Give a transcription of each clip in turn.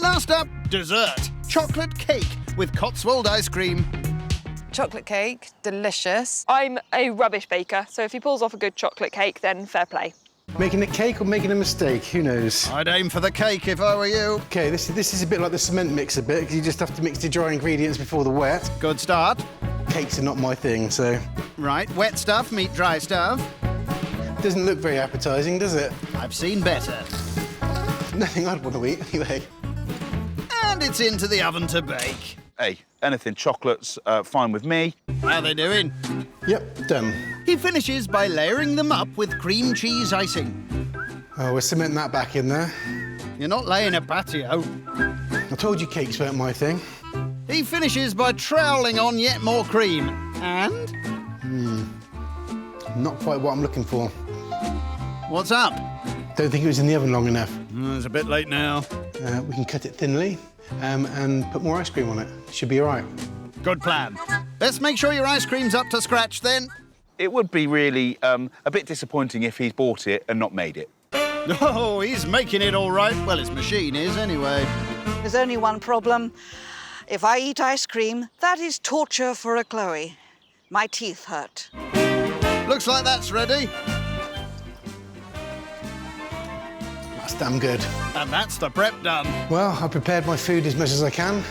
Last up, dessert. Chocolate cake with Cotswold ice cream. Chocolate cake, delicious. I'm a rubbish baker, so if he pulls off a good chocolate cake, then fair play. Making a cake or making a mistake? Who knows? I'd aim for the cake if I were you. OK, this is a bit like the cement mix a bit, because you just have to mix the dry ingredients before the wet. Good start. Cakes are not my thing, so... Right, wet stuff meet dry stuff. Doesn't look very appetising, does it? I've seen better. Nothing I'd want to eat, anyway. And it's into the oven to bake. Hey, anything chocolate's fine with me. How they doing? Yep, done. He finishes by layering them up with cream cheese icing. Oh, we're cementing that back in there. You're not laying a patio. I told you cakes weren't my thing. He finishes by troweling on yet more cream. And? Not quite what I'm looking for. What's up? Don't think it was in the oven long enough. It's a bit late now. We can cut it thinly and put more ice cream on it. Should be all right. Good plan. Let's make sure your ice cream's up to scratch then. It would be really a bit disappointing if he's bought it and not made it. Oh, he's making it all right. Well, his machine is anyway. There's only one problem. If I eat ice cream, that is torture for a Chloe. My teeth hurt. Looks like that's ready. That's damn good. And that's the prep done. Well, I prepared my food as much as I can,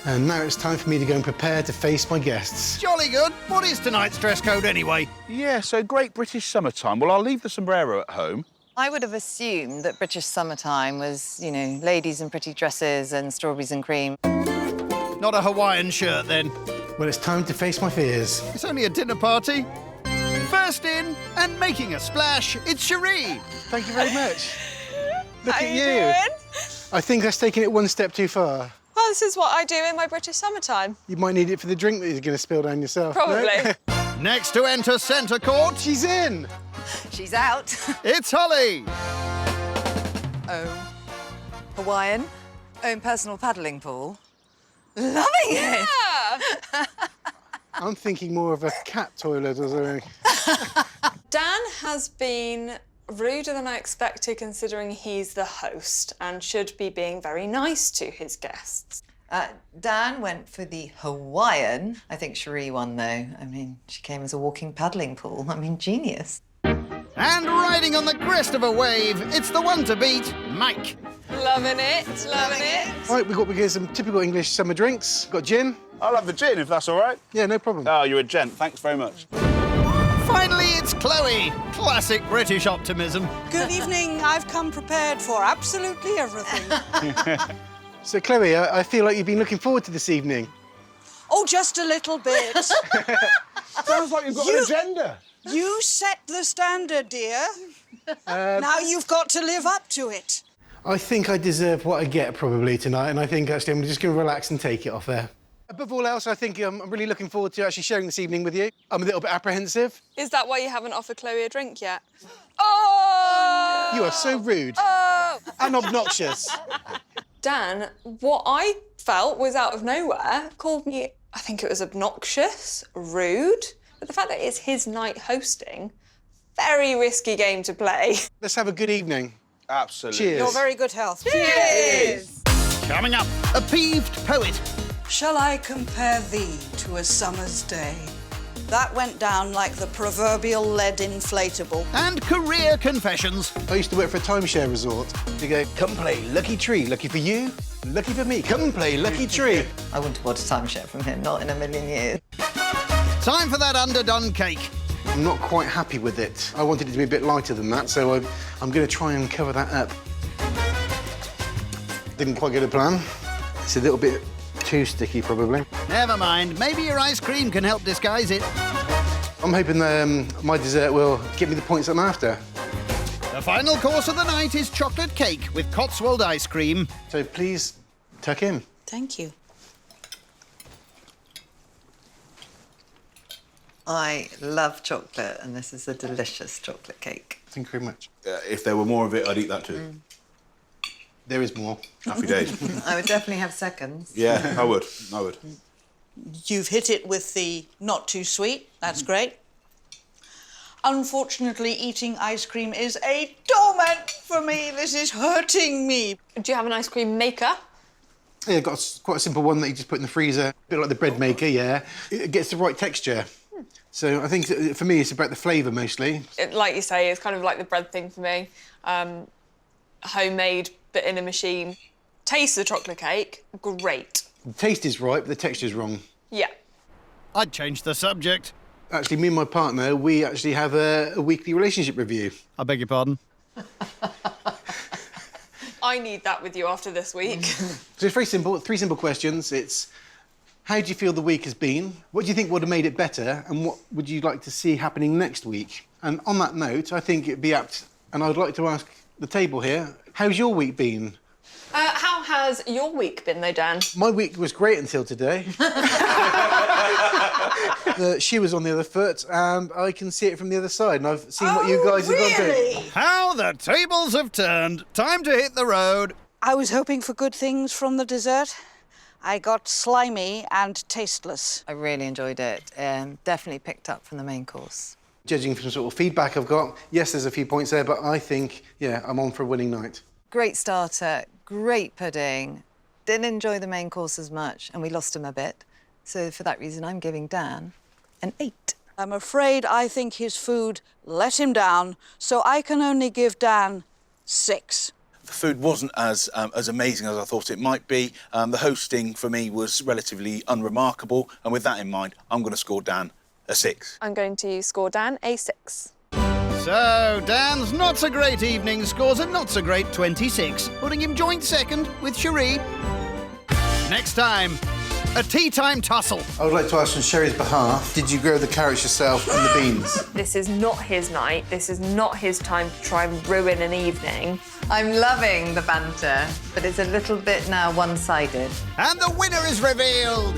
and now it's time for me to go and prepare to face my guests. Jolly good. What is tonight's dress code anyway? Yeah, so great British summertime. Well, I'll leave the sombrero at home. I would have assumed that British summertime was, you know, ladies in pretty dresses and strawberries and cream. Not a Hawaiian shirt then. Well, it's time to face my fears. It's only a dinner party. First in and making a splash, it's Cherie. Thank you very much. Look How at you you. doing? I think that's taking it one step too far. Well, this is what I do in my British summertime. You might need it for the drink that you're going to spill down yourself. no? Probably. Next to enter centre court, She's in. She's out. it's Holly. Oh, Hawaiian, own personal paddling pool. Loving it. Yeah. I'm thinking more of a cat toilet or something. Dan has been ruder than I expected, considering he's the host and should be being very nice to his guests. Dan went for the Hawaiian. I think Cherie won, though. I mean, she came as a walking paddling pool. I mean, genius. And riding on the crest of a wave, it's the one to beat, Mike. Loving it, loving it. Right, we got some typical English summer drinks. Got gin. I'll have the gin, if that's all right. Yeah, no problem. Oh, you're a gent. Thanks very much. Finally, it's Chloe. Classic British optimism. Good evening. I've come prepared for absolutely everything. So, Chloe, I feel like you've been looking forward to this evening. Oh, just a little bit. Sounds like you've got an agenda. You set the standard, dear. Now you've got to live up to it. I think I deserve what I get probably tonight, and I think actually I'm just going to relax and take it off there. Above all else, I think I'm really looking forward to actually sharing this evening with you. I'm a little bit apprehensive. Is that why you haven't offered Chloe a drink yet? Oh! You are so rude Oh! and obnoxious. Dan, what I felt was out of nowhere, called me, I think it was obnoxious, rude. But the fact that it's his night hosting, very risky game to play. Let's have a good evening. Absolutely. Cheers. Your very good health. Cheers! Coming up, a peeved poet. Shall I compare thee to a summer's day? That went down like the proverbial lead inflatable. And career confessions. I used to work for a timeshare resort. You go, come play Lucky Tree. Lucky for you, lucky for me. Come play Lucky Tree. I wouldn't have bought a timeshare from him, not in a million years. Time for that underdone cake. I'm not quite happy with it. I wanted it to be a bit lighter than that, so I'm going to try and cover that up. Didn't quite get a plan. It's a little bit too sticky, probably. Never mind, maybe your ice cream can help disguise it. I'm hoping my dessert will give me the points I'm after. The final course of the night is chocolate cake with Cotswold ice cream. So please, tuck in. Thank you. I love chocolate, and this is a delicious chocolate cake. Thank you very much. If there were more of it, I'd eat that too. There is more. Happy days. I would definitely have seconds. Yeah, I would. You've hit it with the not too sweet. That's great. Unfortunately, eating ice cream is a torment for me. This is hurting me. Do you have an ice cream maker? Yeah, got quite a simple one that you just put in the freezer, a bit like the bread maker, yeah. It gets the right texture. So I think for me, it's about the flavour mostly. Like you say, it's kind of like the bread thing for me. Homemade, but in a machine. Taste the chocolate cake, great. The taste is right, but the texture's wrong. Yeah. I'd change the subject. Actually, me and my partner, we actually have a weekly relationship review. I beg your pardon? I need that with you after this week. So it's very simple, 3 simple questions. It's, how do you feel the week has been? What do you think would have made it better? And what would you like to see happening next week? And on that note, I think it'd be apt, and I'd like to ask the table here, how's your week been? How has your week been, though, Dan? My week was great until today. The shoe was on the other foot, and I can see it from the other side, and I've seen what you guys have gone through. How the tables have turned. Time to hit the road. I was hoping for good things from the dessert. I got slimy and tasteless. I really enjoyed it. Definitely picked up from the main course. Judging from sort of feedback I've got, yes, there's a few points there, but I think, yeah, I'm on for a winning night. Great starter, great pudding. Didn't enjoy the main course as much, and we lost him a bit. So for that reason, I'm giving Dan an 8. I'm afraid I think his food let him down, so I can only give Dan 6. The food wasn't as amazing as I thought it might be. The hosting, for me, was relatively unremarkable. And with that in mind, I'm going to score Dan a 6. I'm going to score Dan a 6. So, Dan's not-so-great evening scores a not-so-great 26, putting him joint second with Cherie. Next time, a tea-time tussle. I would like to ask on Sherry's behalf, did you grow the carrots yourself and the beans? This is not his night. This is not his time to try and ruin an evening. I'm loving the banter, but it's a little bit now one-sided. And the winner is revealed.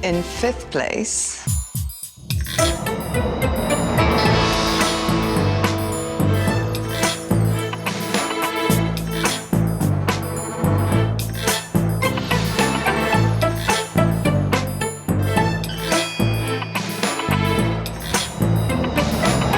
In 5th place,